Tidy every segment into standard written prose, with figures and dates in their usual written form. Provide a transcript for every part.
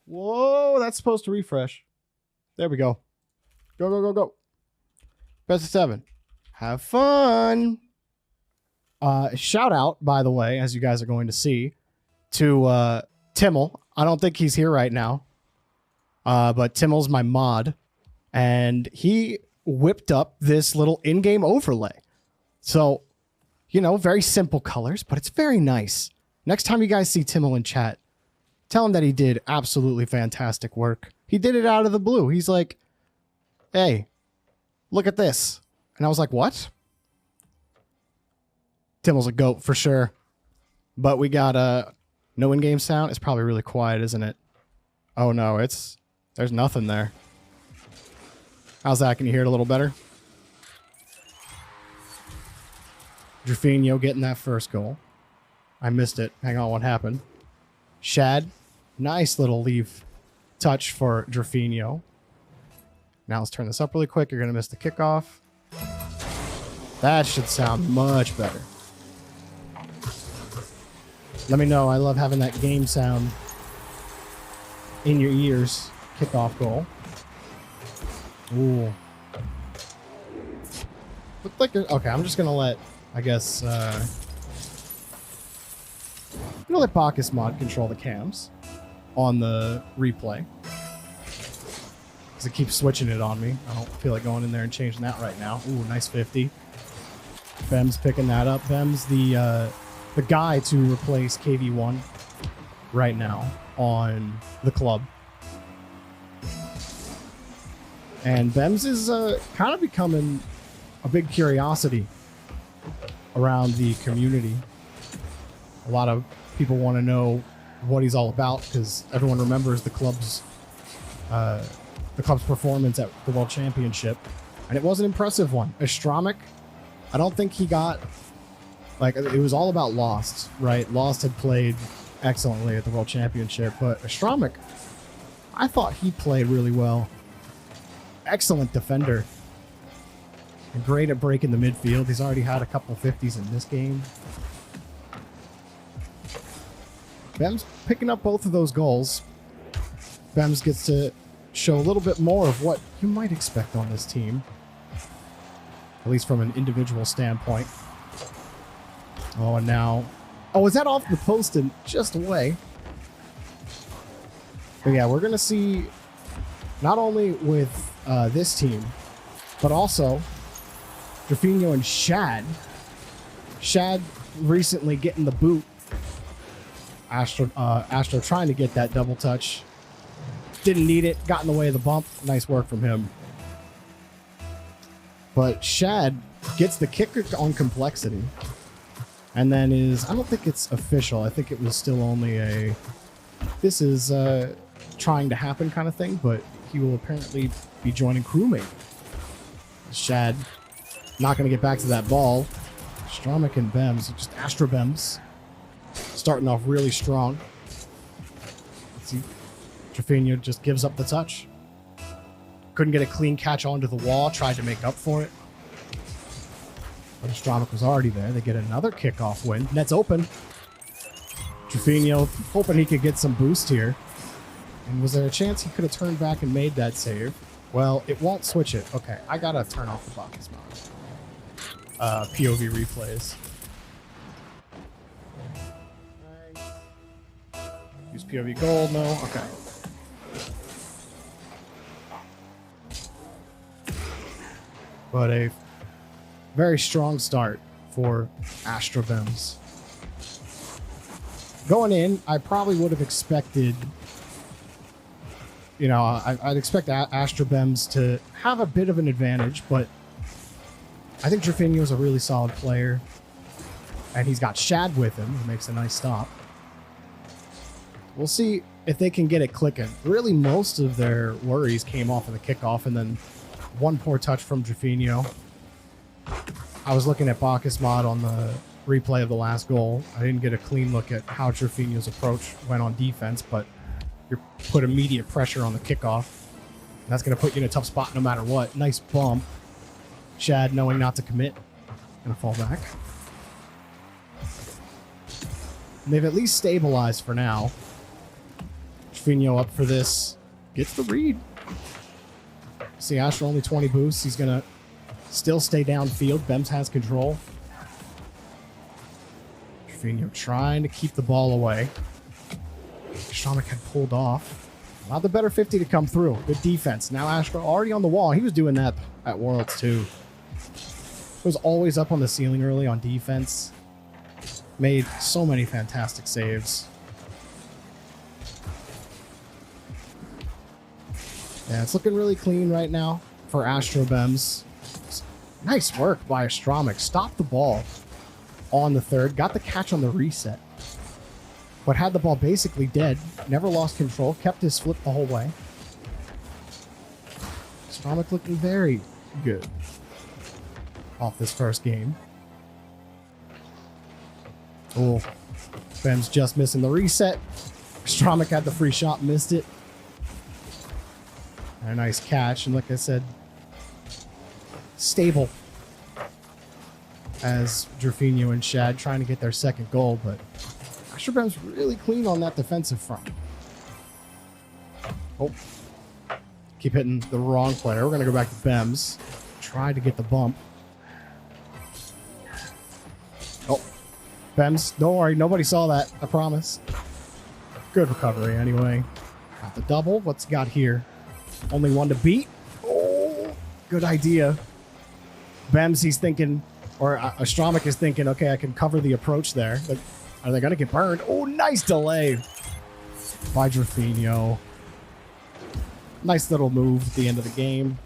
Whoa, that's supposed to refresh. There we go. Go, go, go, go. Best of 7. Have fun. Shout out, by the way, as you guys are going to see, to Timmel. I don't think he's here right now. But Timmel's my mod. And he whipped up this little in-game overlay. So, you know, very simple colors, but it's very nice. Next time you guys see Timmel in chat, tell him that he did absolutely fantastic work. He did it out of the blue. He's like, hey, look at this. And I was like, what? Timmel's a goat for sure. But we got no in-game sound. It's probably really quiet, isn't it? Oh no, there's nothing there. How's that? Can you hear it a little better? Drufinho getting that first goal. I missed it. Hang on, what happened? Shad. Nice little leave touch for Drufinho. Now let's turn this up really quick. You're going to miss the kickoff. That should sound much better. Let me know. I love having that game sound in your ears. Kickoff goal. Ooh. Looked like okay, I'm just going to let, I guess, I'm going to let Bacchus Mod control the cams on the replay. Because it keeps switching it on me. I don't feel like going in there and changing that right now. Ooh, nice 50. Bemmz picking that up. Bemmz, the guy to replace KV1 right now on the club. And Bemmz is kind of becoming a big curiosity around the community. A lot of people want to know what he's all about because everyone remembers the club's performance at the World Championship, and it was an impressive one. AztromicK, I don't think he got, like, it was all about Lost, right? Lost had played excellently at the World Championship, but AztromicK, I thought he played really well. Excellent defender. And great at breaking the midfield. He's already had a couple 50s in this game. Bemmz picking up both of those goals. Bemmz gets to show a little bit more of what you might expect on this team. At least from an individual standpoint. Oh, and now... Oh, is that off the post and just away? But yeah, we're going to see, not only with this team, but also drufinho and Shad. Shad recently getting the boot. Astro trying to get that double touch. Didn't need it. Got in the way of the bump. Nice work from him. But Shad gets the kicker on complexity. And then I don't think it's official. I think it was still only a, this is trying to happen kind of thing, but he will apparently be joining crewmate. Shad not going to get back to that ball. AztromicK and Bemmz, just Bemmz, starting off really strong. Let's see. drufinho just gives up the touch. Couldn't get a clean catch onto the wall. Tried to make up for it. But AztromicK was already there. They get another kickoff win. Net's open. drufinho hoping he could get some boost here. And was there a chance he could have turned back and made that save? Well, it won't switch it. Okay, I gotta turn off the Bacchus Mod. POV replays. Use POV gold, no? Okay. But a very strong start for Bemmz. Going in, I probably would have expected, you know, I'd expect Bemmz to have a bit of an advantage, but I think drufinho is a really solid player, and he's got Shad with him, who makes a nice stop. We'll see if they can get it clicking. Really, most of their worries came off of the kickoff, and then one poor touch from drufinho. I was looking at Bacchus Mod on the replay of the last goal. I didn't get a clean look at how drufinho's approach went on defense, but you put immediate pressure on the kickoff. And that's going to put you in a tough spot no matter what. Nice bump. Shad knowing not to commit. Going to fall back. And they've at least stabilized for now. Drufinho up for this. Gets the read. See, Astro only 20 boosts. He's going to still stay downfield. Bemmz has control. Drufinho trying to keep the ball away. AztromicK had pulled off. Not the better 50 to come through. Good defense. Now Astro already on the wall. He was doing that at Worlds too. Was always up on the ceiling early on defense. Made so many fantastic saves. Yeah, it's looking really clean right now for AztromicK Bemmz. Nice work by AztromicK. Stopped the ball on the third. Got the catch on the reset. But had the ball basically dead. Never lost control. Kept his flip the whole way. AztromicK looking very good off this first game. Oh, Bemmz just missing the reset. AztromicK had the free shot, missed it. And a nice catch, and like I said, stable as Drufinho and Shad trying to get their second goal, but AztromicK Bemmz really clean on that defensive front. Oh, keep hitting the wrong player. We're going to go back to Bemmz. Try to get the bump. Oh, Bemmz, don't worry, nobody saw that, I promise. Good recovery anyway. Got the double. What's he got here? Only one to beat. Oh, good idea. Bemmz, he's thinking, or AztromicK is thinking, okay, I can cover the approach there. But are they going to get burned? Oh, nice delay by Drufinho. Nice little move at the end of the game.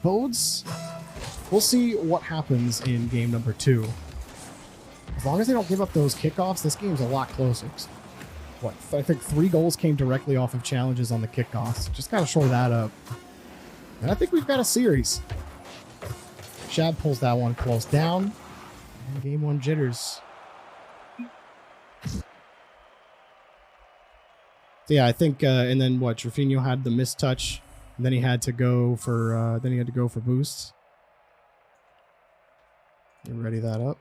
Bodes, we'll see what happens in game number 2. As long as they don't give up those kickoffs, this game's a lot closer. What, I think 3 goals came directly off of challenges on the kickoffs. Just gotta shore that up. And I think we've got a series. Shad pulls that one close down. And game 1 jitters. So yeah, I think, and then what, Drufinho had the missed touch, and then he had to go for, boosts. You ready that up.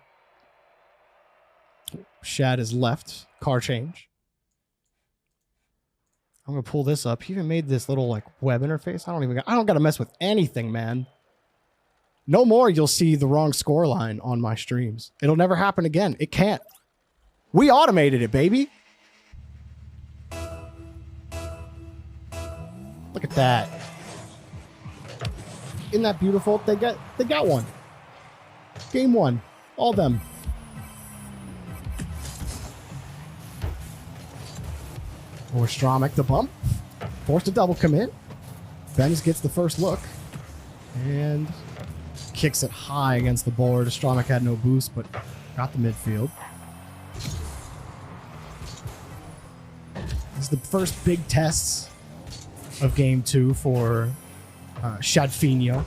Shad is left. Car change. I'm gonna pull this up. He even made this little like web interface. I don't gotta mess with anything, man. No more you'll see the wrong score line on my streams. It'll never happen again. It can't. We automated it, baby. Look at that. Isn't that beautiful? They got one. Game 1. All them. Or AztromicK the bump. Forced a double commit. Bemmz gets the first look. And kicks it high against the board. AztromicK had no boost, but got the midfield. This is the first big tests of game 2 for Shadfinho.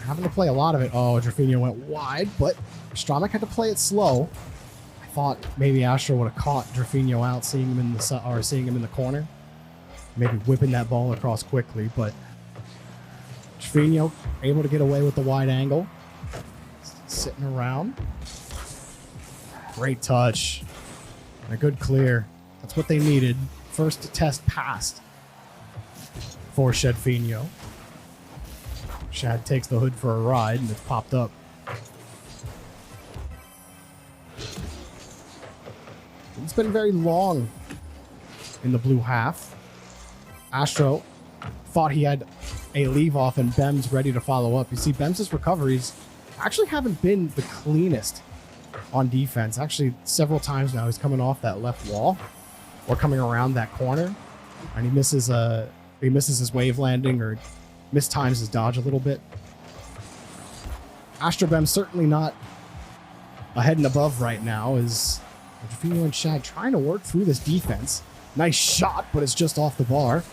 Having to play a lot of it. Oh, Drufinho went wide, but AztromicK had to play it slow. I thought maybe Astro would have caught Drufinho out, seeing him in the corner, maybe whipping that ball across quickly. But Drufinho able to get away with the wide angle, sitting around. Great touch and a good clear. That's what they needed. First test passed for Shadfinho. Shad takes the hood for a ride, and it's popped up. It's been very long in the blue half. Astro thought he had a leave off, and Bemmz ready to follow up. You see, Bemmz's recoveries actually haven't been the cleanest on defense. Actually, several times now he's coming off that left wall or coming around that corner, and he misses his wave landing or mistimes his dodge a little bit. AztromicK Bemmz certainly not ahead and above right now, as Drufinho and Shad trying to work through this defense. Nice shot, but it's just off the bar.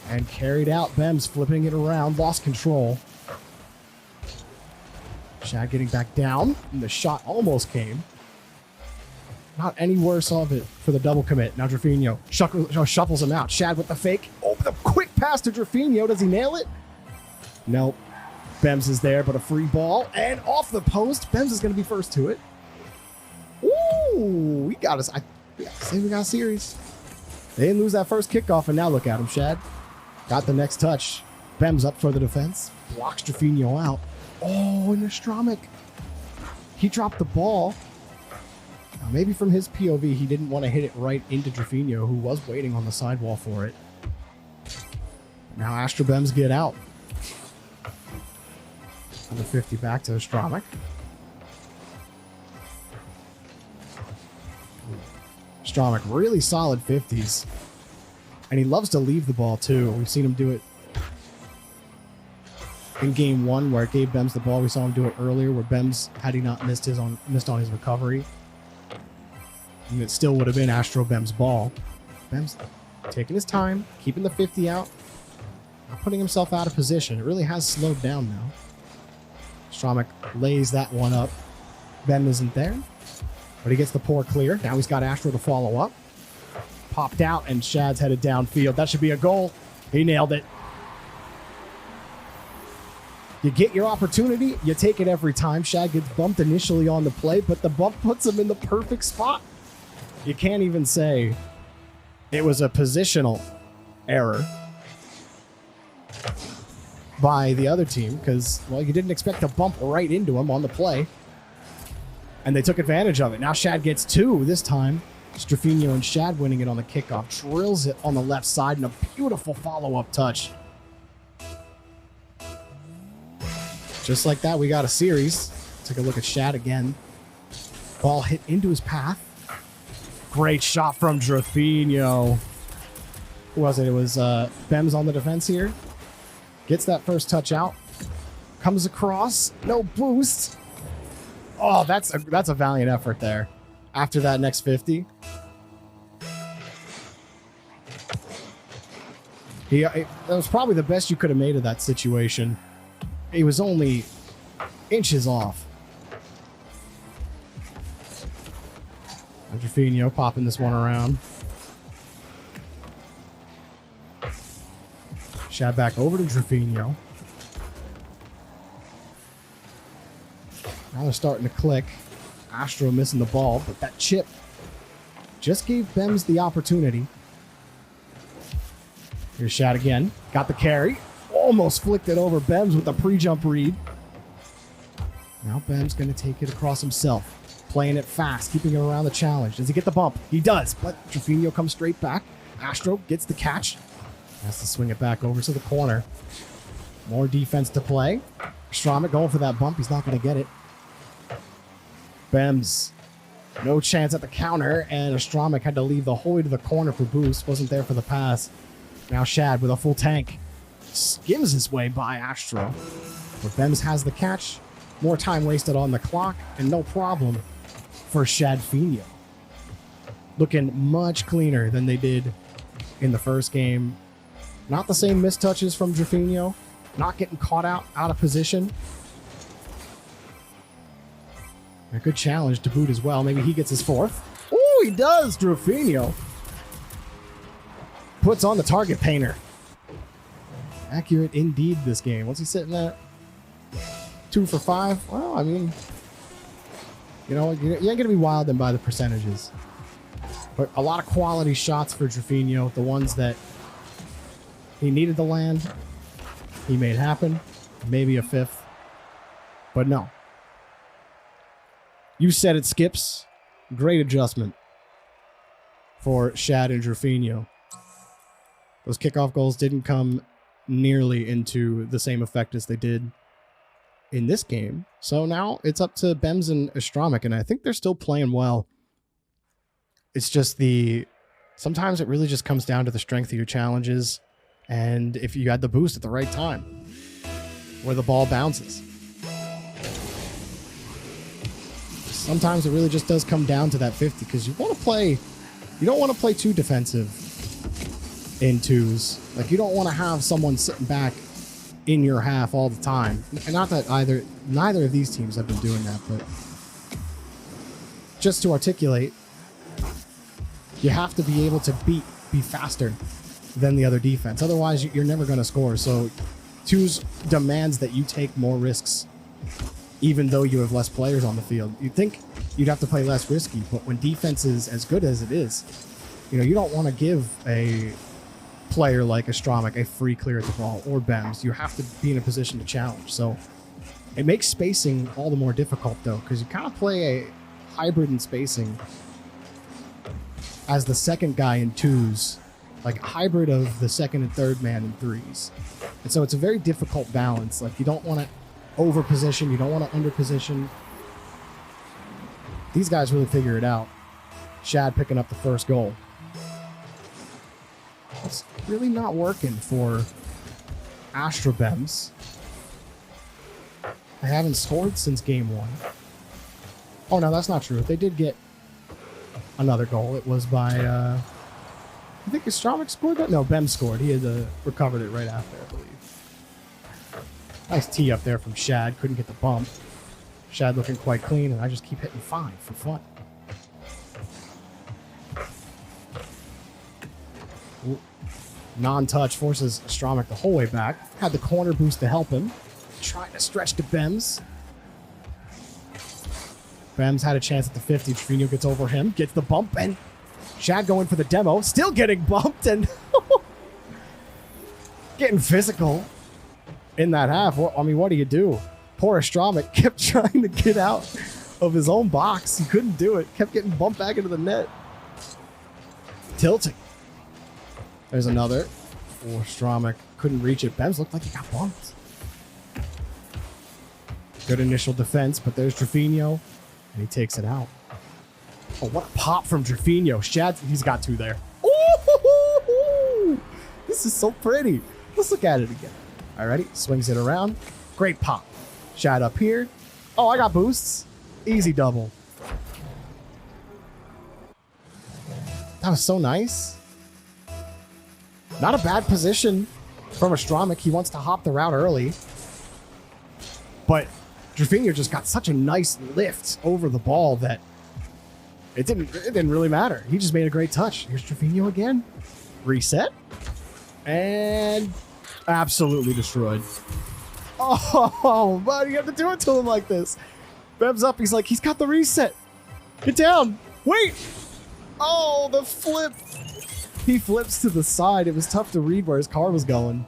And carried out. Bemmz flipping it around, lost control. Shad getting back down, and the shot almost came. Not any worse of it for the double commit. Now Drufinho shuffles him out. Shad with the fake. Oh, the quick pass to Drufinho. Does he nail it? Nope. Bemmz is there, but a free ball. And off the post. Bemmz is going to be first to it. Ooh! Oh, we got us. I say we got a series. They didn't lose that first kickoff, and now look at him, Shad. Got the next touch. Bemmz up for the defense. Blocks drufinho out. Oh, and AztromicK. He dropped the ball. Now, maybe from his POV, he didn't want to hit it right into drufinho, who was waiting on the sidewall for it. Now Bemmz get out. Another 50 back to AztromicK. AztromicK, really solid 50s. And he loves to leave the ball, too. We've seen him do it in game 1, where it gave Bemmz the ball. We saw him do it earlier, where Bemmz, had he not missed on his recovery, and it still would have been Bemmz ball. Bemmz taking his time, keeping the 50 out, not putting himself out of position. It really has slowed down now. AztromicK lays that one up. Bemmz isn't there, but he gets the pour clear. Now he's got Astro to follow up. Popped out, and Shad's headed downfield. That should be a goal. He nailed it. You get your opportunity, you take it every time. Shad gets bumped initially on the play, but the bump puts him in the perfect spot. You can't even say it was a positional error by the other team, because, well, you didn't expect to bump right into him on the play, and they took advantage of it. Now Shad gets 2 this time. It's drufinho and Shad winning it on the kickoff. Drills it on the left side, and a beautiful follow-up touch. Just like that, we got a series. Take a look at Shad again. Ball hit into his path. Great shot from drufinho. Who was it? It was Bemmz on the defense here. Gets that first touch out. Comes across. No boost. Oh, that's a valiant effort there. After that next 50. That was probably the best you could have made of that situation. He was only inches off. drufinho popping this one around. Shad back over to drufinho. Now they're starting to click. Astro missing the ball, but that chip just gave Bemmz the opportunity. Here's Shad again. Got the carry. Almost flicked it over Bemmz with a pre-jump read. Now Bemmz going to take it across himself. Playing it fast, keeping it around the challenge. Does he get the bump? He does, but drufinho comes straight back. Astro gets the catch. Has to swing it back over to the corner. More defense to play. AztromicK going for that bump. He's not going to get it. Bemmz, no chance at the counter, and AztromicK had to leave the whole way to the corner for boost. Wasn't there for the pass. Now Shad with a full tank. Skims his way by Astro. But Bemmz has the catch. More time wasted on the clock, and no problem for Shadfinho. Looking much cleaner than they did in the first game. Not the same mistouches from drufinho. Not getting caught out of position. A good challenge to boot as well. Maybe he gets his 4th. Oh, he does! drufinho puts on the target painter. Accurate indeed this game. What's he sitting at? 2 for 5? Well, I mean, you know, you ain't going to be wilding by the percentages. But a lot of quality shots for drufinho. The ones that he needed to land, he made happen. Maybe a 5th. But no. You said it, Skips. Great adjustment for Shad and drufinho. Those kickoff goals didn't come nearly into the same effect as they did in this game. So now it's up to Bemmz and AztromicK, and I think they're still playing well. It's just sometimes it really just comes down to the strength of your challenges, and if you had the boost at the right time, where the ball bounces. Sometimes it really just does come down to that 50, because you don't want to play too defensive in 2s. Like, you don't want to have someone sitting back in your half all the time. And not that neither of these teams have been doing that, but just to articulate, you have to be able to be faster than the other defense. Otherwise, you're never going to score. So 2s demands that you take more risks, even though you have less players on the field. You'd think you'd have to play less risky. But when defense is as good as it is, you know, you don't want to give a player like AztromicK a free clear at the ball, or Bemmz. You have to be in a position to challenge. So it makes spacing all the more difficult, though, because you kind of play a hybrid in spacing as the second guy in twos, like a hybrid of the second and third man in threes. And so it's a very difficult balance. Like, you don't want to over position, you don't want to under position. These guys really figure it out. Shad picking up the first goal. It's really not working for AztromicK Bemmz. They haven't scored since game 1. Oh, no, that's not true. They did get another goal. It was by, I think AztromicK scored that? No, Bemmz scored. He had recovered it right after, I believe. Nice tee up there from Shad. Couldn't get the bump. Shad looking quite clean, and I just keep hitting 5 for fun. Non-touch forces AztromicK the whole way back. Had the corner boost to help him. Trying to stretch to Bemmz. Bemmz had a chance at the 50. Drufinho gets over him. Gets the bump, and Shad going for the demo. Still getting bumped, and getting physical in that half. I mean, what do you do? Poor AztromicK kept trying to get out of his own box. He couldn't do it. Kept getting bumped back into the net. Tilting. There's another. Oh, AztromicK couldn't reach it. Bemmz looked like he got bumped. Good initial defense, but there's Drufinho, and he takes it out. Oh, what a pop from Drufinho. Shad, he's got 2 there. Ooh, this is so pretty. Let's look at it again. Alrighty, swings it around. Great pop. Shad up here. Oh, I got boosts. Easy double. That was so nice. Not a bad position from AztromicK. He wants to hop the route early. But Drufinho just got such a nice lift over the ball that it didn't really matter. He just made a great touch. Here's Drufinho again. Reset. And absolutely destroyed. Oh, but you have to do it to him like this. Bemmz up. He's like, he's got the reset. Get down. Wait. Oh, the flip. He flips to the side. It was tough to read where his car was going.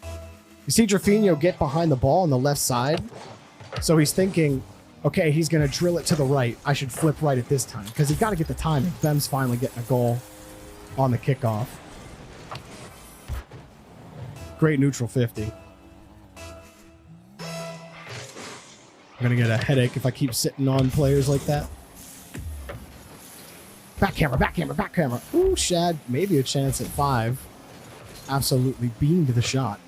You see Drufinho get behind the ball on the left side. So he's thinking, okay, he's going to drill it to the right. I should flip right at this time because he's got to get the timing. Bemmz finally getting a goal on the kickoff. Great neutral 50. I'm going to get a headache if I keep sitting on players like that. Back camera, back camera, back camera. Ooh, Shad, maybe a chance at 5. Absolutely beamed the shot.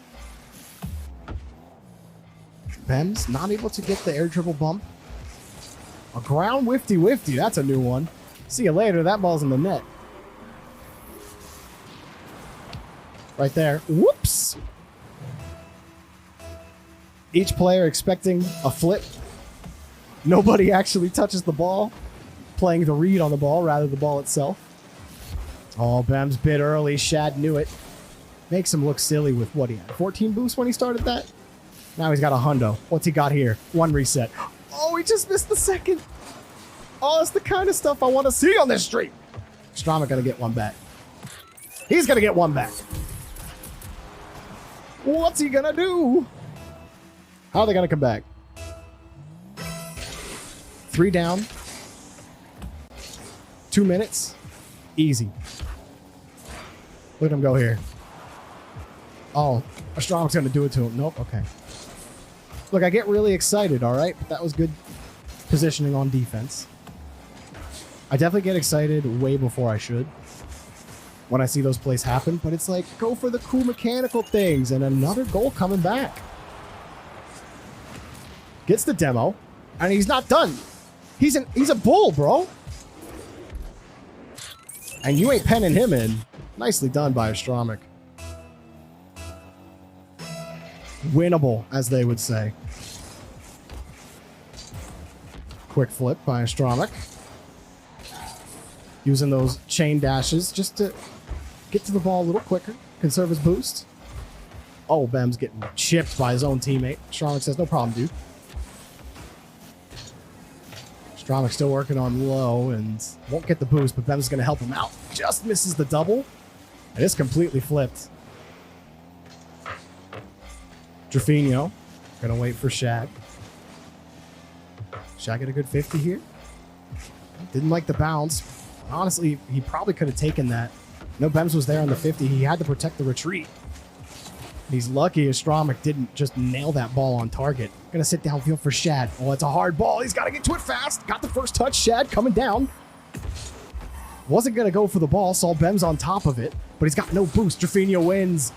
Bemmz not able to get the air dribble bump. A ground wifty. That's a new one. See you later. That ball's in the net. Right there. Whoops. Each player expecting a flip. Nobody actually touches the ball. Playing the read on the ball rather than the ball itself. Oh, Bemmz bit early. Shad knew it. Makes him look silly with what he had. 14 boosts when he started that? Now he's got a hundo. What's he got here? 1 reset. Oh, he just missed the second. Oh, it's the kind of stuff I want to see on this stream. AztromicK gonna get one back. He's gonna get one back. What's he gonna do? How are they gonna come back? 3 down. 2 minutes. Easy. Look at him go here. Oh, AztromicK's gonna do it to him. Nope, okay. Look, I get really excited, all right? But that was good positioning on defense. I definitely get excited way before I should when I see those plays happen, but it's like, go for the cool mechanical things, and another goal coming back. Gets the demo, and he's not done. He's a bull, bro. And you ain't penning him in. Nicely done by AztromicK. Winnable, as they would say. Quick flip by AztromicK. Using those chain dashes just to get to the ball a little quicker. Conserve his boost. Oh, Bemmz getting chipped by his own teammate. AztromicK says, no problem, dude. AztromicK still working on low and won't get the boost, but Bemmz is going to help him out. Just misses the double. And it's completely flipped. drufinho going to wait for Shad. Shad get a good 50 here. Didn't like the bounce. Honestly, he probably could have taken that. No, Bemmz was there on the 50. He had to protect the retreat. He's lucky AztromicK didn't just nail that ball on target. Gonna sit downfield for Shad. Oh, it's a hard ball. He's got to get to it fast. Got the first touch. Shad coming down. Wasn't gonna go for the ball. Saw Bemmz on top of it, but he's got no boost. drufinho wins.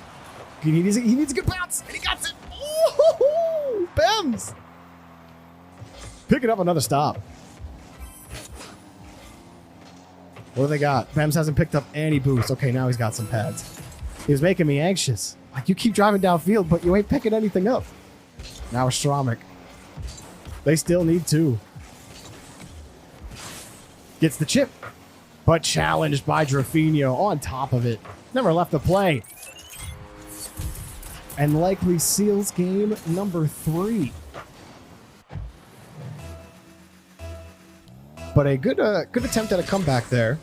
He needs a good bounce, and he got it. Oh, Bemmz picking up another stop. What do they got? Bemmz hasn't picked up any boost. Okay, now he's got some pads. He was making me anxious. Like, you keep driving downfield, but you ain't picking anything up. Now AztromicK. They still need two. Gets the chip, but challenged by drufinho on top of it. Never left the play. And likely seals game number 3. But a good attempt at a comeback there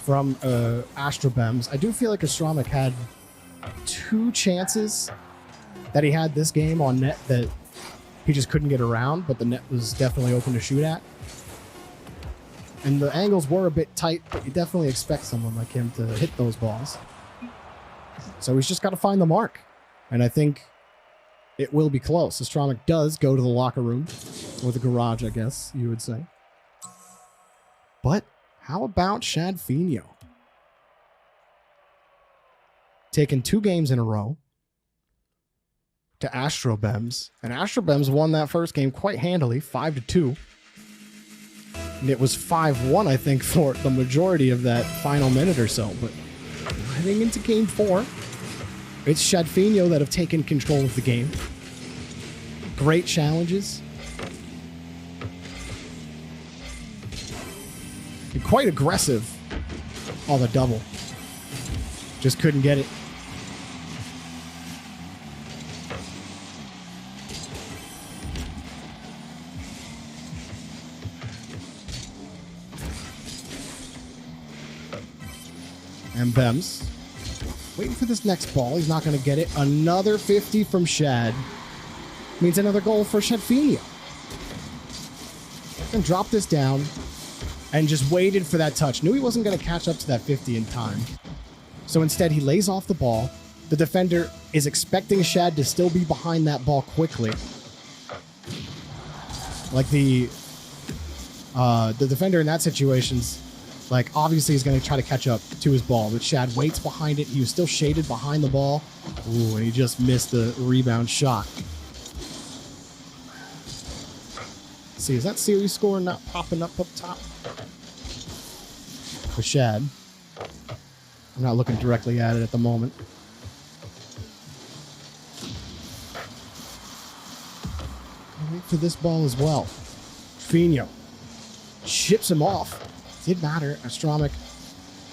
from AztromicK Bemmz. I do feel like AztromicK had 2 chances that he had this game on net that he just couldn't get around, but the net was definitely open to shoot at. And the angles were a bit tight, but you definitely expect someone like him to hit those balls. So he's just got to find the mark. And I think it will be close. AztromicK does go to the locker room, or the garage, I guess you would say. But how about Shadfinho? Taking 2 games in a row to AztromicK Bemmz. And AztromicK Bemmz won that first game quite handily, 5-2. And it was 5-1, I think, for the majority of that final minute or so. But heading into game 4, it's Shadfinho that have taken control of the game. Great challenges. And quite aggressive on the double. Just couldn't get it. And Bemmz waiting for this next ball. He's not going to get it. Another 50 from Shad. Means another goal for Shadfinho. And drop this down. And just waited for that touch. Knew he wasn't going to catch up to that 50 in time. So instead, he lays off the ball. The defender is expecting Shad to still be behind that ball quickly. Like the defender in that situation's like, obviously he's going to try to catch up to his ball, but Shad waits behind it. He was still shaded behind the ball. Ooh, and he just missed the rebound shot. Let's see, is that series score not popping up top? For Shad. I'm not looking directly at it at the moment. I'll wait for this ball as well. drufinho chips him off. Did matter. AztromicK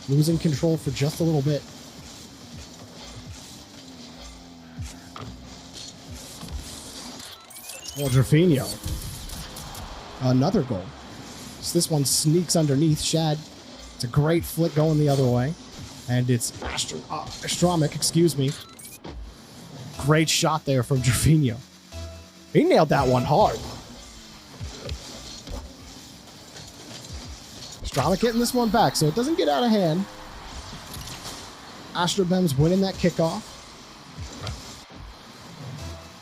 losing control for just a little bit. Well, drufinho. Another goal. So this one sneaks underneath Shad. It's a great flick going the other way. And it's AztromicK, excuse me. Great shot there from drufinho. He nailed that one hard. AztromicK getting this one back, so it doesn't get out of hand. AztromicK Bemmz winning that kickoff.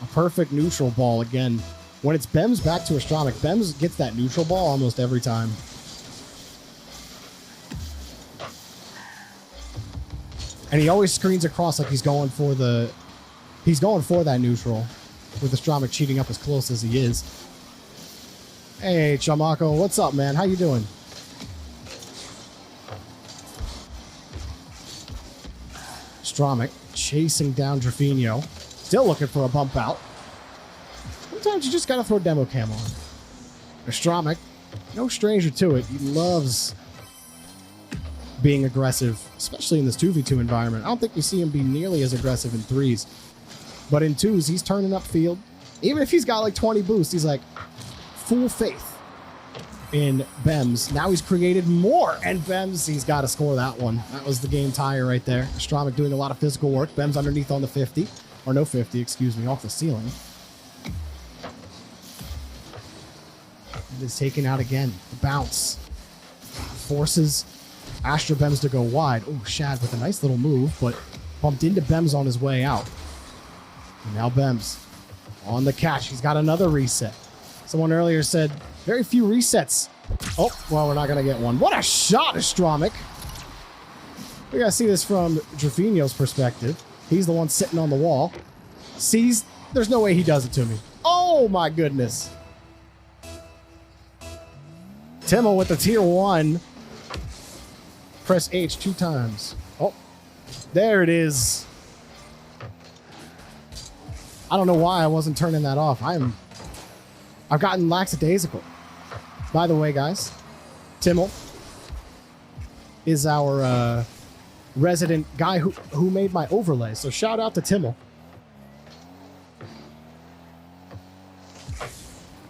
A perfect neutral ball again. When it's Bemmz back to AztromicK, Bemmz gets that neutral ball almost every time. And he always screens across like he's going for that neutral, with AztromicK cheating up as close as he is. Hey, Chamako, what's up, man? How you doing? AztromicK chasing down drufinho. Still looking for a bump out. Sometimes you just gotta throw demo cam on. AztromicK, no stranger to it. He loves being aggressive, especially in this 2v2 environment. I don't think we see him be nearly as aggressive in 3s. But in 2s, he's turning up field. Even if he's got like 20 boosts, he's like, full faith. in Bemmz. Now he's created more, and Bemmz, he's got to score that one. That was the game tire right there. AztromicK doing a lot of physical work. Bemmz underneath on the 50, or no 50, excuse me, off the ceiling. It is taken out again. The bounce forces Bemmz to go wide. Oh, Shad with a nice little move, but bumped into Bemmz on his way out. And now Bemmz on the catch. He's got another reset. Someone earlier said, very few resets. Oh, well, we're not going to get one. What a shot, AztromicK. We got to see this from drufinho's perspective. He's the one sitting on the wall. Sees, there's no way he does it to me. Oh, my goodness. Timo with the tier 1. Press H 2 times. Oh, there it is. I don't know why I wasn't turning that off. I've gotten lackadaisical. By the way, guys, Timo is our resident guy who made my overlay. So shout out to Timo.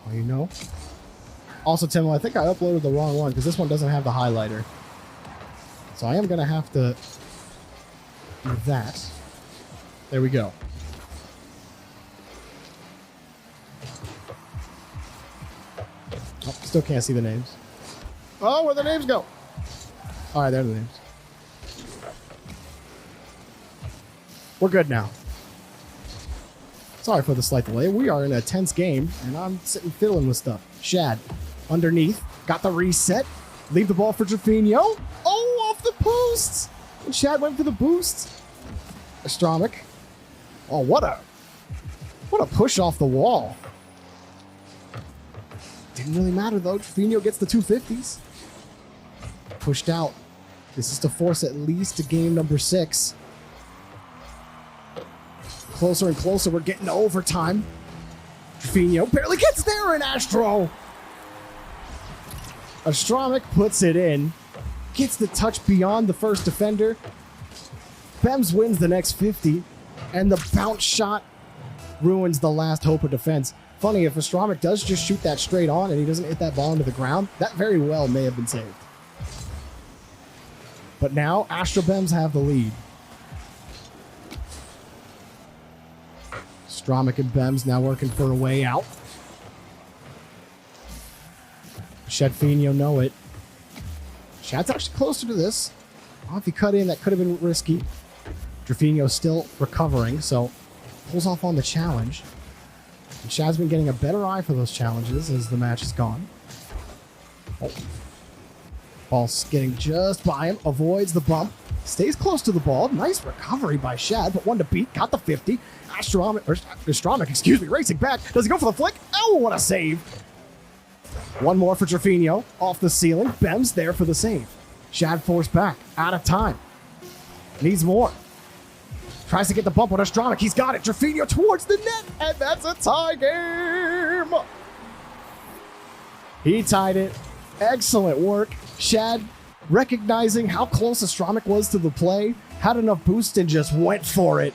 Oh, you know. Also, Timo, I think I uploaded the wrong one because this one doesn't have the highlighter. So I am going to have to do that. There we go. Oh, still can't see the names. Oh, where'd the names go? All right, there are the names. We're good now. Sorry for the slight delay. We are in a tense game, and I'm sitting fiddling with stuff. Shad, underneath, got the reset. Leave the ball for drufinho. Oh, off the posts! And Shad went for the boost. AztromicK. Oh, what a push off the wall. Didn't really matter, though. drufinho gets the 250s. Pushed out. This is to force at least to game number 6. Closer and closer. We're getting to overtime. drufinho barely gets there in Astro. AztromicK puts it in. Gets the touch beyond the first defender. Bemmz wins the next 50. And the bounce shot ruins the last hope of defense. Funny, if AztromicK does just shoot that straight on and he doesn't hit that ball into the ground, that very well may have been saved. But now, Bemmz have the lead. AztromicK and Bemmz now working for a way out. Shadfinho know it. Shad's actually closer to this. Oh, if he cut in, that could have been risky. drufinho still recovering, so pulls off on the challenge. And Shad's been getting a better eye for those challenges as the match has gone. Oh. Ball's getting just by him. Avoids the bump. Stays close to the ball. Nice recovery by Shad, but one to beat. Got the 50. AztromicK, excuse me, racing back. Does he go for the flick? Oh, what a save. One more for drufinho. Off the ceiling. Bemmz there for the save. Shad forced back. Out of time. Needs more. Tries to get the bump on AztromicK. He's got it. drufinho towards the net. And that's a tie game. He tied it. Excellent work. Shad, recognizing how close AztromicK was to the play, had enough boost and just went for it.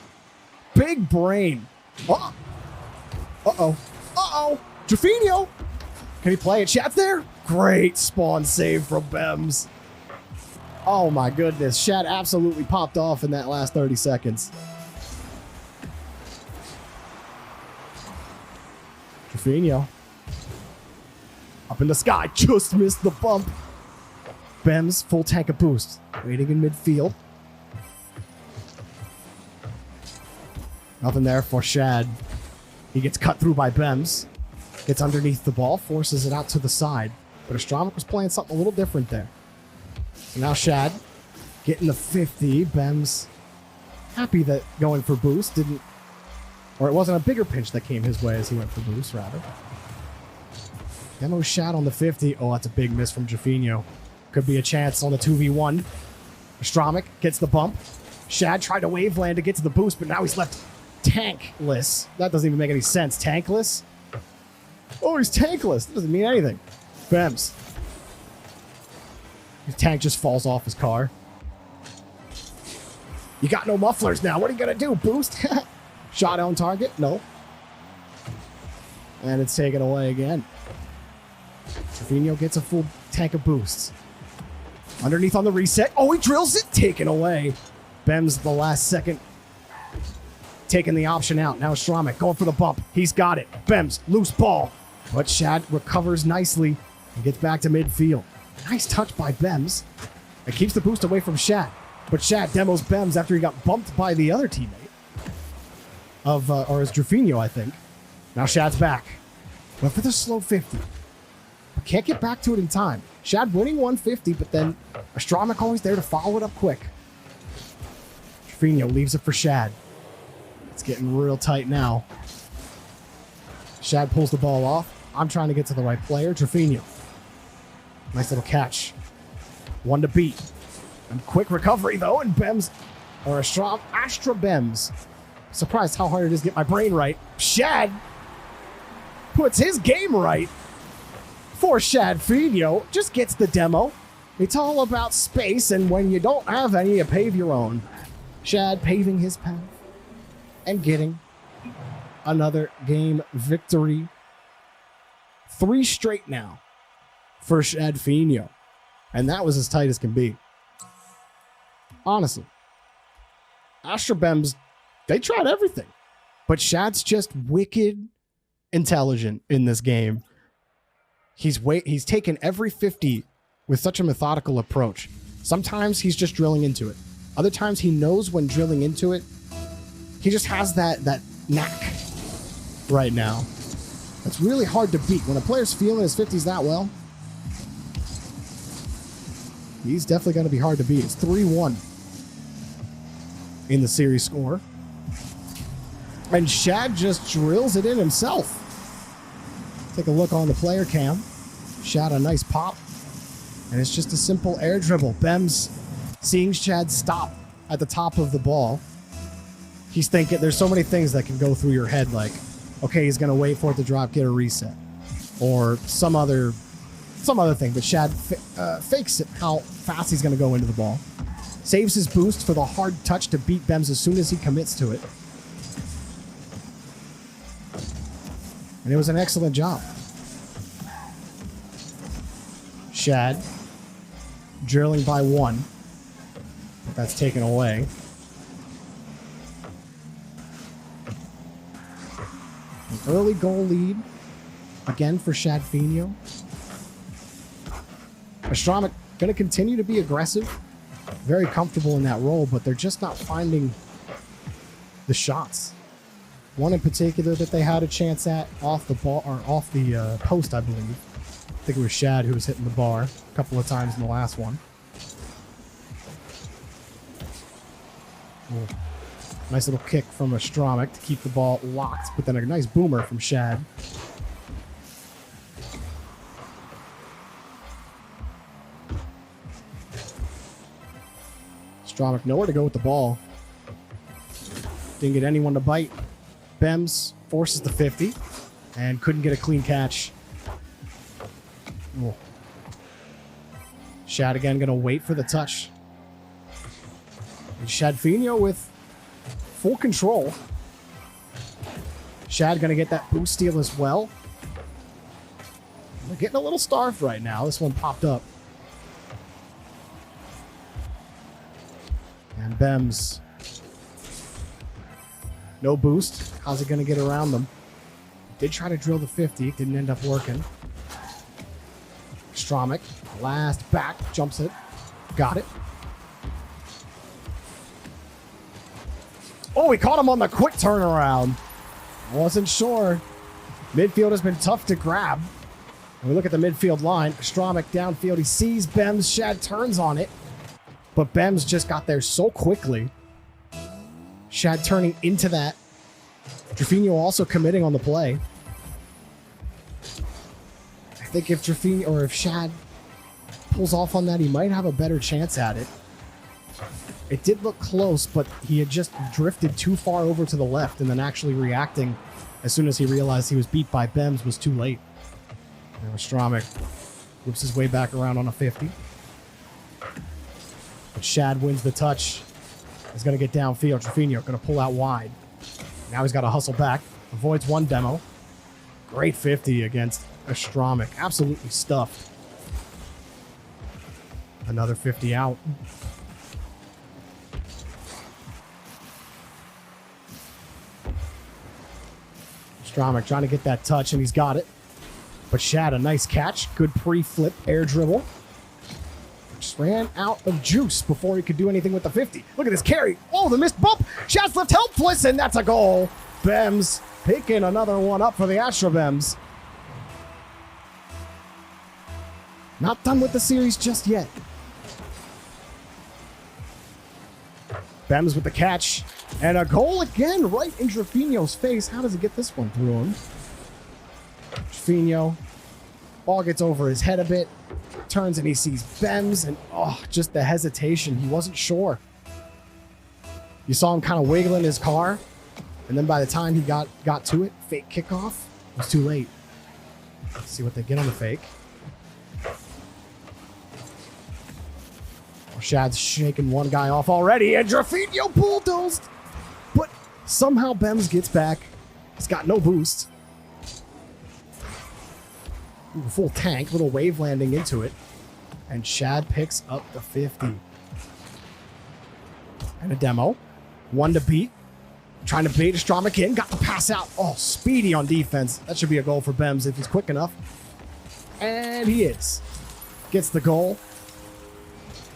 Big brain. Uh-oh. Uh-oh. drufinho. Can he play it? Shad's there. Great spawn save from Bemmz. Oh my goodness. Shad absolutely popped off in that last 30 seconds. drufinho. Up in the sky. Just missed the bump. Bemmz, full tank of boost. Waiting in midfield. Nothing there for Shad. He gets cut through by Bemmz. Gets underneath the ball. Forces it out to the side. But AztromicK was playing something a little different there. So now Shad getting the 50. Bemmz happy that going for boost didn't... Or it wasn't a bigger pinch that came his way as he went for boost, rather. Demo Shad on the 50. Oh, that's a big miss from drufinho. Could be a chance on the 2v1. AztromicK gets the bump. Shad tried to wave land to get to the boost, but now he's left tankless. That doesn't even make any sense. Tankless? Oh, he's tankless. That doesn't mean anything. Bemmz. His tank just falls off his car. You got no mufflers now. What are you going to do? Boost? Shot on target? No. And it's taken away again. Drufinho gets a full tank of boosts. Underneath on the reset. Oh, he drills it. Taken away. Bemmz the last second. Taking the option out. Now AztromicK going for the bump. He's got it. Bemmz, loose ball. But Shad recovers nicely and gets back to midfield. Nice touch by Bemmz. It keeps the boost away from Shad. But Shad demos Bemmz after he got bumped by the other teammate. Or is drufinho, I think. Now Shad's back. Went for the slow 50. Can't get back to it in time. Shad winning 150, but then AztromicK always there to follow it up quick. drufinho leaves it for Shad. It's getting real tight now. Shad pulls the ball off. I'm trying to get to the right player. drufinho. Nice little catch. One to beat. And quick recovery, though, and Bemmz, or Bemmz. Surprised how hard it is to get my brain right. Shad puts his game right. For Shadfinho, just gets the demo. It's all about space, and when you don't have any, you pave your own. Shad paving his path and getting another game victory. 3 straight now for Shadfinho. And that was as tight as can be. Honestly. Bemmz, they tried everything. But Shad's just wicked intelligent in this game. He's taken every 50 with such a methodical approach. Sometimes he's just drilling into it. Other times he knows when drilling into it. He just has that knack right now. That's really hard to beat. When a player's feeling his 50s that well, he's definitely going to be hard to beat. It's 3-1 in the series score. And Shad just drills it in himself. Take a look on the player cam. Shad a nice pop. And it's just a simple air dribble. Bemmz seeing Shad stop at the top of the ball. He's thinking there's so many things that can go through your head, like, okay, he's going to wait for it to drop, get a reset. Or some other thing. But Shad fakes it, how fast he's going to go into the ball. Saves his boost for the hard touch to beat Bemmz as soon as he commits to it. And it was an excellent job. Shad drilling by 1. But that's taken away. An early goal lead. Again for Shadfinho. AztromicK going to continue to be aggressive. Very comfortable in that role, but they're just not finding the shots. One in particular that they had a chance at off the ball, or off the post, I believe. I think it was Shad who was hitting the bar a couple of times in the last one. Ooh. Nice little kick from AztromicK to keep the ball locked, but then a nice boomer from Shad. AztromicK nowhere to go with the ball. Didn't get anyone to bite. Bemmz forces the 50 and couldn't get a clean catch. Ooh. Shad again going to wait for the touch. And Shadfinho with full control. Shad going to get that boost steal as well. They're getting a little starved right now. This one popped up. And Bemmz. No boost. How's he going to get around them? Did try to drill the 50. Didn't end up working. AztromicK. Last back. Jumps it. Got it. Oh, he caught him on the quick turnaround. Wasn't sure. Midfield has been tough to grab. And we look at the midfield line. AztromicK downfield. He sees Bemmz. Shad turns on it. But Bemmz just got there so quickly. Shad turning into that. drufinho also committing on the play. I think if drufinho, or if Shad pulls off on that, he might have a better chance at it. It did look close, but he had just drifted too far over to the left, and then actually reacting as soon as he realized he was beat by Bemmz was too late. Now AztromicK whips his way back around on a 50. But Shad wins the touch. He's going to get downfield. drufinho going to pull out wide. Now he's got to hustle back. Avoids one demo. Great 50 against AztromicK. Absolutely stuffed. Another 50 out. AztromicK trying to get that touch, and he's got it. But Shad, a nice catch. Good pre-flip air dribble. Just ran out of juice before he could do anything with the 50. Look at this carry. Oh, the missed bump. Shad's left helpless, and that's a goal. Bemmz picking another one up for the AztromicK Bemmz. Not done with the series just yet. Bemmz with the catch. And a goal again right in drufinho's face. How does he get this one through him? drufinho. Ball gets over his head a bit. Turns and he sees Bemmz. And oh, just the hesitation. He wasn't sure. You saw him kind of wiggling his car. And then by the time he got to it, fake kickoff, it was too late. Let's see what they get on the fake. Shad's shaking one guy off already, and drufinho bulldozed. But somehow Bemmz gets back. He's got no boost. Ooh, full tank, little wave landing into it. And Shad picks up the 50. And a demo. One to beat. Trying to bait AztromicK in. Got the pass out. Oh, speedy on defense. That should be a goal for Bemmz if he's quick enough. And he is. Gets the goal.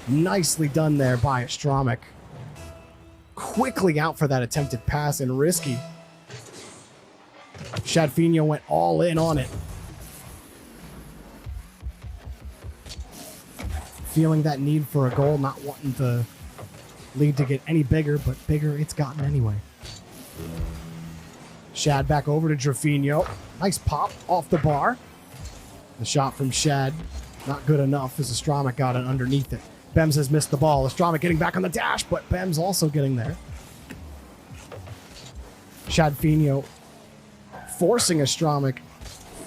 Nicely done there by AztromicK. Quickly out for that attempted pass and risky. Shadfinho went all in on it. Feeling that need for a goal, not wanting the lead to get any bigger, but bigger it's gotten anyway. Shad back over to drufinho. Nice pop off the bar. The shot from Shad, not good enough as AztromicK got it underneath it. Bemmz has missed the ball. AztromicK getting back on the dash, but Bemmz also getting there. Shadfinho forcing AztromicK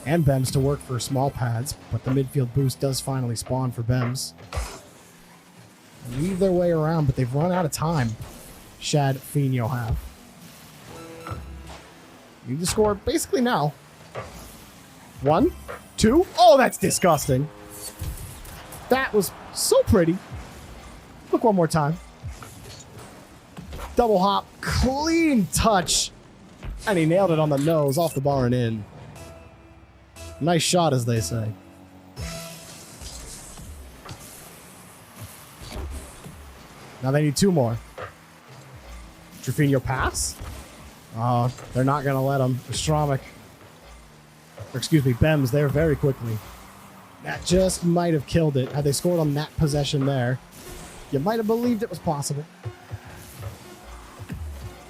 and Bemmz to work for small pads, but the midfield boost does finally spawn for Bemmz. Leave their way around, but they've run out of time. Shadfinho have. Need to score basically now. 1, 2. Oh, that's disgusting. That was so pretty. Look one more time. Double hop, clean touch. And he nailed it on the nose, off the bar and in. Nice shot, as they say. Now they need 2 more. drufinho pass. Oh, they're not going to let him. AztromicK, or excuse me, Bemmz there very quickly. That just might have killed it. Had they scored on that possession there, you might have believed it was possible.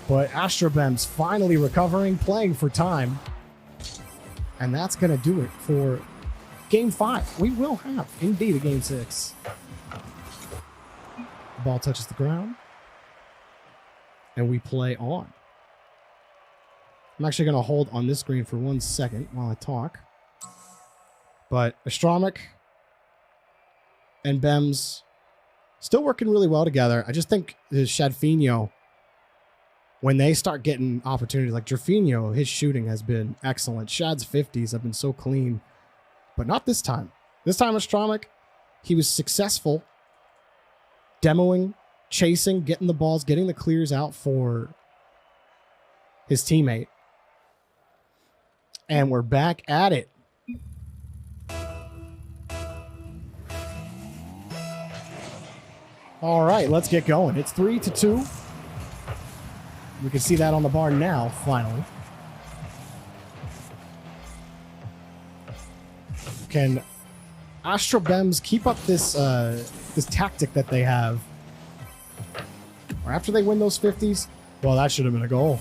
But AztromicK Bemmz finally recovering, playing for time. And that's going to do it for Game 5. We will have, indeed, a Game 6. The ball touches the ground. And we play on. I'm actually going to hold on this screen for 1 second while I talk. But AztromicK and Bemmz still working really well together. I just think Shadfinho, when they start getting opportunities like drufinho, his shooting has been excellent. Shad's 50s have been so clean, but not this time. This time AztromicK, he was successful demoing, chasing, getting the balls, getting the clears out for his teammate. And we're back at it. All right, let's get going. It's 3-2. We can see that on the bar now, finally. Can AztromicK Bemmz keep up this this tactic that they have? Or after they win those 50s? Well, that should have been a goal.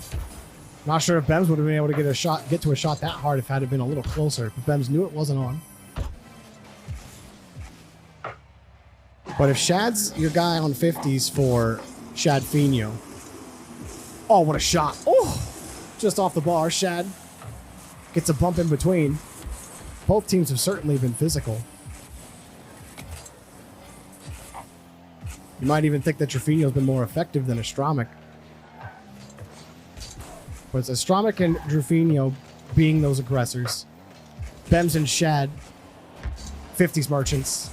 Not sure if Bemmz would have been able to get to a shot that hard if it had been a little closer. But Bemmz knew it wasn't on. But if Shad's your guy on 50s for Shadfinho. Oh, what a shot. Oh, just off the bar. Shad gets a bump in between. Both teams have certainly been physical. You might even think that drufinho's been more effective than AztromicK. But it's AztromicK and drufinho being those aggressors. Bemmz and Shad, 50s merchants.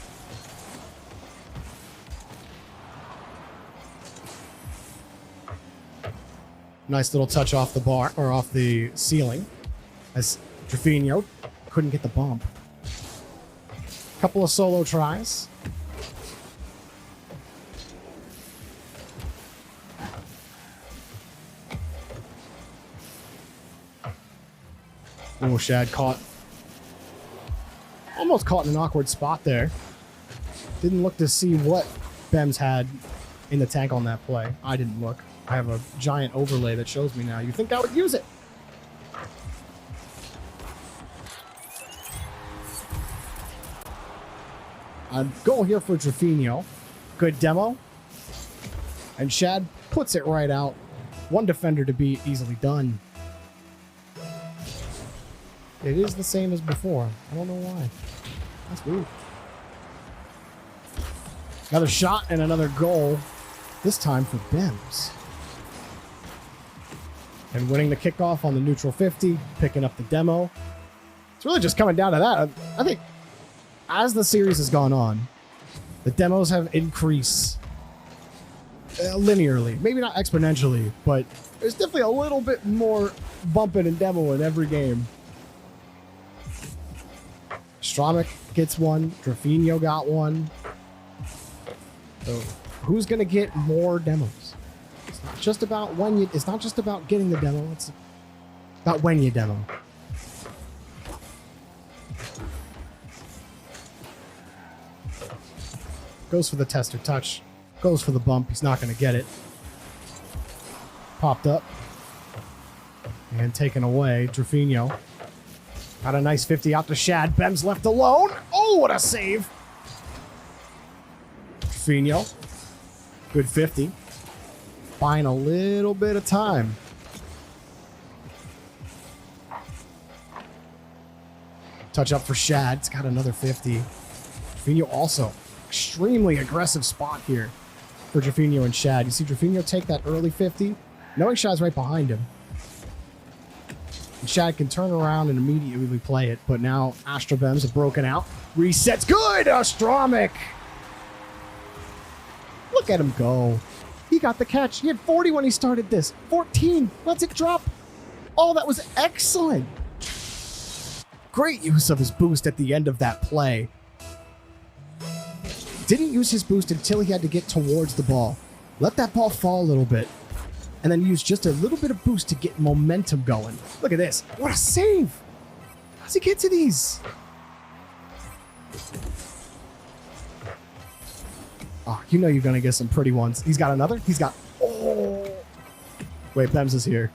Nice little touch off the bar, or off the ceiling, as drufinho couldn't get the bump. Couple of solo tries. Oh, Shad almost caught in an awkward spot there. Didn't look to see what Bemmz had in the tank on that play. I didn't look. I have a giant overlay that shows me now. You think I would use it? A goal here for drufinho. Good demo. And Shad puts it right out. One defender to beat, easily done. It is the same as before. I don't know why. That's weird. Another shot and another goal. This time for Bemmz. And winning the kickoff on the neutral 50, picking up the demo. It's really just coming down to that. I think as the series has gone on, the demos have increased linearly. Maybe not exponentially, but there's definitely a little bit more bumping and demo in every game. AztromicK gets one. drufinho got one. So who's going to get more demos? It's not just about when you... It's not just about getting the demo. It's about when you demo. Goes for the tester touch. Goes for the bump. He's not going to get it. Popped up. And taken away. drufinho. Got a nice 50 out to Shad. Bemmz left alone. Oh, what a save. drufinho. Good 50. Buying a little bit of time. Touch up for Shad. It's got another 50. drufinho also. Extremely aggressive spot here for drufinho and Shad. You see drufinho take that early 50, knowing Shad's right behind him. And Shad can turn around and immediately play it, but now AztromicK Bemmz have broken out. Resets. Good! AztromicK! Look at him go. He got the catch. He had 40 when he started this. 14. Lets it drop. Oh, that was excellent. Great use of his boost at the end of that play. Didn't use his boost until he had to get towards the ball. Let that ball fall a little bit. And then use just a little bit of boost to get momentum going. Look at this. What a save. How does he get to these? Oh, you know you're going to get some pretty ones. He's got another. He's got... Oh. Wait, Bemmz is here.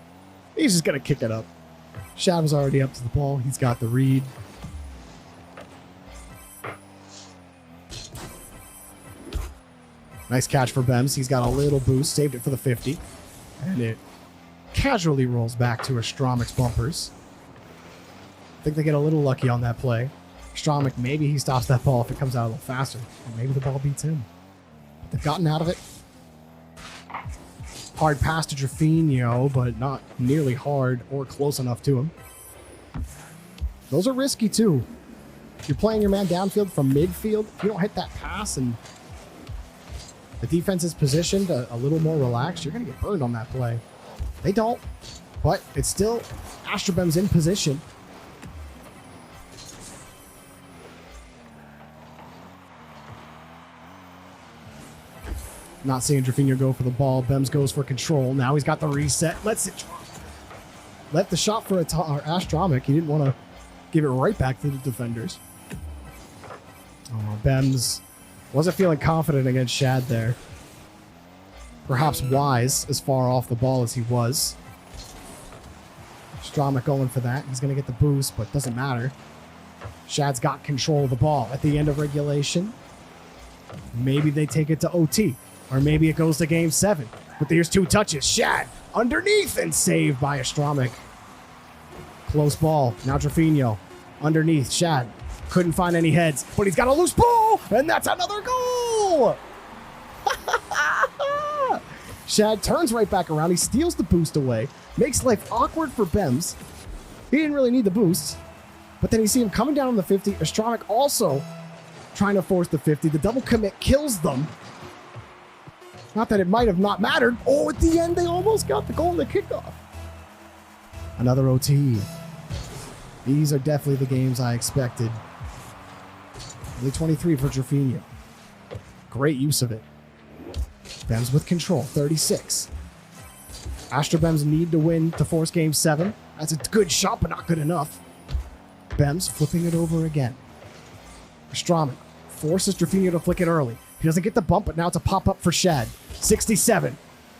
He's just going to kick it up. Shad was already up to the ball. He's got the read. Nice catch for Bemmz. He's got a little boost. Saved it for the 50. And it casually rolls back to AztromicK's bumpers. I think they get a little lucky on that play. AztromicK, maybe he stops that ball if it comes out a little faster. Or maybe the ball beats him. But they've gotten out of it. Hard pass to drufinho, but not nearly hard or close enough to him. Those are risky too. If you're playing your man downfield from midfield, if you don't hit that pass and the defense is positioned a little more relaxed, you're going to get burned on that play. They don't, but it's still AztromicK Bemmz in position. Not seeing drufinho go for the ball. Bemmz goes for control. Now he's got the reset. Lets it drop. Let the shot for AztromicK. He didn't want to give it right back to the defenders. Oh, Bemmz wasn't feeling confident against Shad there. Perhaps wise as far off the ball as he was. AztromicK going for that. He's going to get the boost, but doesn't matter. Shad's got control of the ball at the end of regulation. Maybe they take it to OT. Or maybe it goes to game 7. But there's 2 touches. Shad underneath and saved by AztromicK. Close ball. Now drufinho underneath. Shad couldn't find any heads, but he's got a loose ball, and that's another goal! Shad turns right back around. He steals the boost away. Makes life awkward for Bemmz. He didn't really need the boost. But then you see him coming down on the 50. AztromicK also trying to force the 50. The double commit kills them. Not that it might have not mattered. Oh, at the end, they almost got the goal in the kickoff. Another OT. These are definitely the games I expected. Only 23 for drufinho. Great use of it. Bemmz with control, 36. Bemmz need to win to force game 7. That's a good shot, but not good enough. Bemmz flipping it over again. AztromicK forces drufinho to flick it early. He doesn't get the bump, but now it's a pop-up for Shad. 67.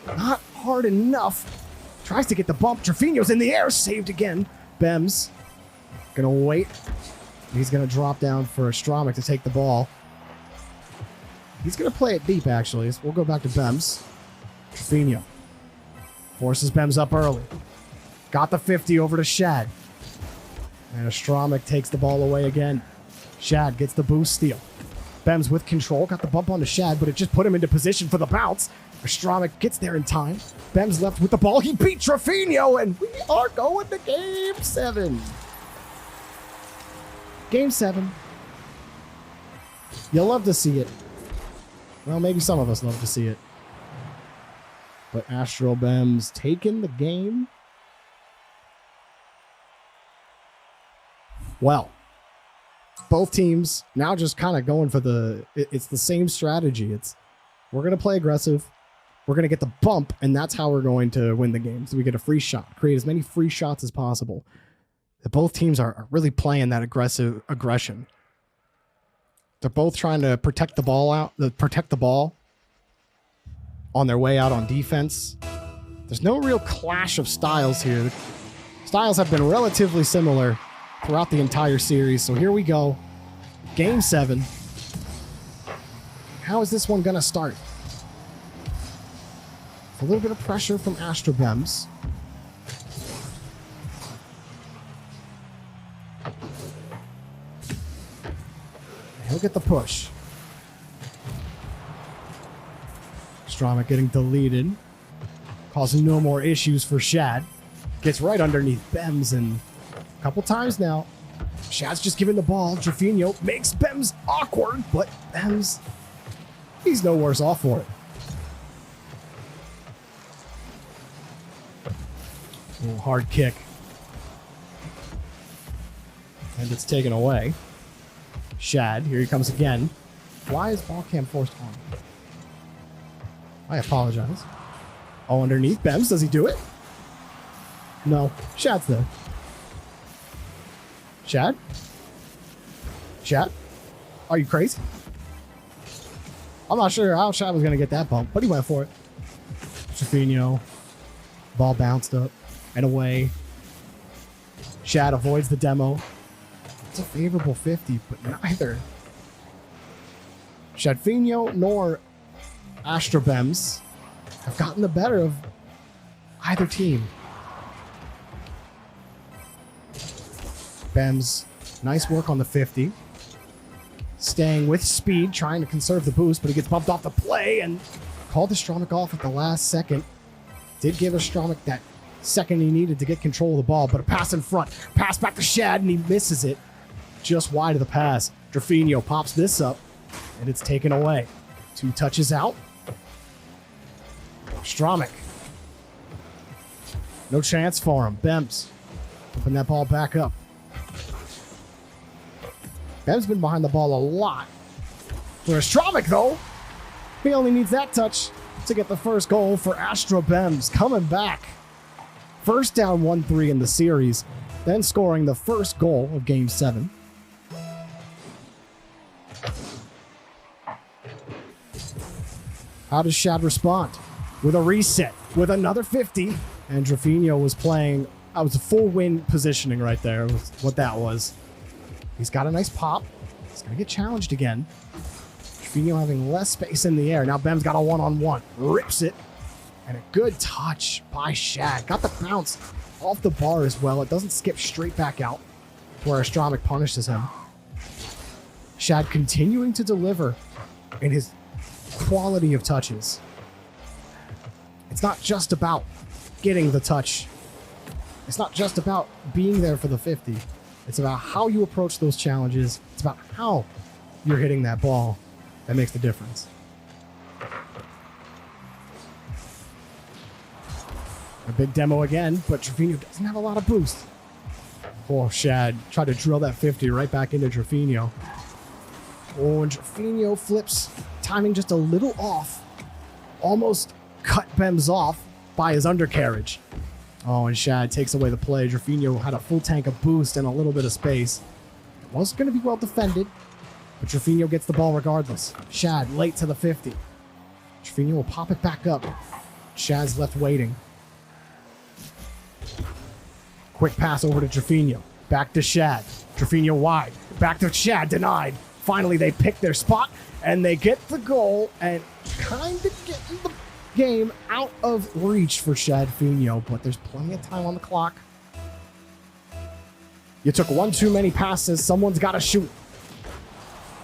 Not hard enough. Tries to get the bump. drufinho's in the air. Saved again. Bemmz gonna wait. He's gonna drop down for AztromicK to take the ball. He's gonna play it deep, actually. So we'll go back to Bemmz. drufinho forces Bemmz up early. Got the 50 over to Shad. And AztromicK takes the ball away again. Shad gets the boost steal. Bemmz with control. Got the bump onto Shad, but it just put him into position for the bounce. AztromicK gets there in time. Bemmz left with the ball. He beat drufinho, and we are going to game 7. Game 7. You'll love to see it. Well, maybe some of us love to see it. But Bemmz taking the game. Well, both teams now just kind of going for it's the same strategy. We're going to play aggressive. We're going to get the bump, and that's how we're going to win the game. So we get a free shot, create as many free shots as possible. Both teams are really playing that aggression. They're both trying to protect the ball on their way out on defense. There's no real clash of styles here. The styles have been relatively similar throughout the entire series. So here we go. Game 7. How is this one going to start? A little bit of pressure from Bemmz. He'll get the push. AztromicK getting deleted. Causing no more issues for Shad. Gets right underneath Bemmz, and a couple times now, Shad's just giving the ball. drufinho makes Bemmz awkward, but Bemmz, he's no worse off for it. A little hard kick. And it's taken away. Shad, here he comes again. Why is ball cam forced on? I apologize. Oh, underneath Bemmz, does he do it? No, Shad's there. Shad? Shad? Are you crazy? I'm not sure how Shad was going to get that bump, but he went for it. drufinho. Ball bounced up and away. Shad avoids the demo. It's a favorable 50, but neither Shadfinho nor Bemmz have gotten the better of either team. Bemmz, nice work on the 50. Staying with speed, trying to conserve the boost, but he gets bumped off the play and called AztromicK off at the last second. Did give AztromicK that second he needed to get control of the ball, but a pass in front. Pass back to Shad, and he misses it. Just wide of the pass. drufinho pops this up, and it's taken away. 2 touches out. AztromicK. No chance for him. Bemmz putting that ball back up. Bemmz been behind the ball a lot. For AztromicK, though, he only needs that touch to get the first goal for Bemmz. Coming back. First down 1-3 in the series, then scoring the first goal of Game 7. How does Shad respond? With a reset, with another 50, and drufinho was playing. That was a full win positioning right there, was what that was. He's got a nice pop. He's going to get challenged again. drufinho having less space in the air. Now Bemmz got a one-on-one. Rips it. And a good touch by Shad. Got the bounce off the bar as well. It doesn't skip straight back out where AztromicK punishes him. Shad continuing to deliver in his quality of touches. It's not just about getting the touch. It's not just about being there for the 50. It's about how you approach those challenges. It's about how you're hitting that ball that makes the difference. A big demo again, but drufinho doesn't have a lot of boost. Oh, Shad tried to drill that 50 right back into drufinho. Oh, and drufinho flips, timing just a little off. Almost cut Bemmz off by his undercarriage. Oh, and Shad takes away the play. drufinho had a full tank of boost and a little bit of space. It was going to be well defended, but drufinho gets the ball regardless. Shad late to the 50. drufinho will pop it back up. Shad's left waiting. Quick pass over to drufinho. Back to Shad. drufinho wide. Back to Shad. Denied. Finally, they pick their spot, and they get the goal, and kind of get the game out of reach for Shadfinho, but there's plenty of time on the clock. You took one too many passes. Someone's got to shoot.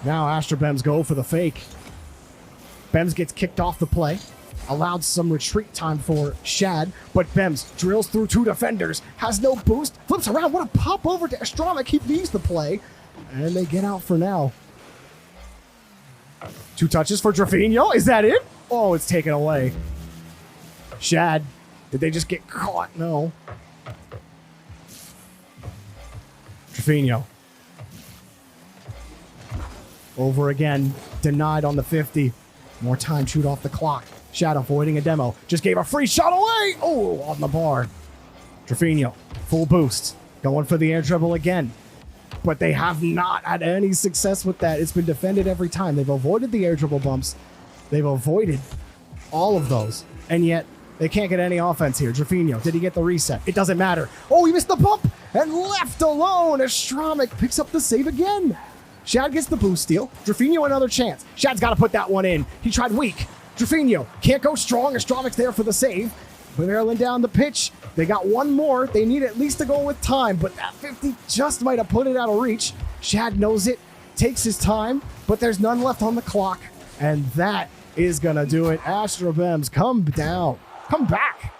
Now AztromicK Bemmz go for the fake. Bemmz gets kicked off the play. Allowed some retreat time for Shad, but Bemmz drills through two defenders, has no boost, flips around. What a pop over to AztromicK. He leaves the play, and they get out for now. 2 touches for drufinho. Is that it? Oh, it's taken away. Shad, did they just get caught? No. drufinho. Over again. Denied on the 50. More time chewed off the clock. Shad avoiding a demo. Just gave a free shot away. Oh, on the bar. drufinho, full boost. Going for the air dribble again. But they have not had any success with that. It's been defended every time. They've avoided the air dribble bumps. They've avoided all of those. And yet, they can't get any offense here. drufinho, did he get the reset? It doesn't matter. Oh, he missed the bump and left alone. AztromicK picks up the save again. Shad gets the boost steal. drufinho another chance. Shad's got to put that one in. He tried weak. drufinho can't go strong. AztromicK's there for the save. Barreling down the pitch. They got one more. They need at least to go with time, but that 50 just might have put it out of reach. Shad knows it, takes his time, but there's none left on the clock, and that is going to do it. AztromicK Bemmz, come down. Come back.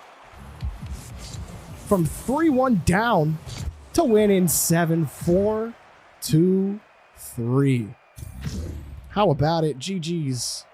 From 3-1 down to win in 7-4, 2-3. How about it? GG's.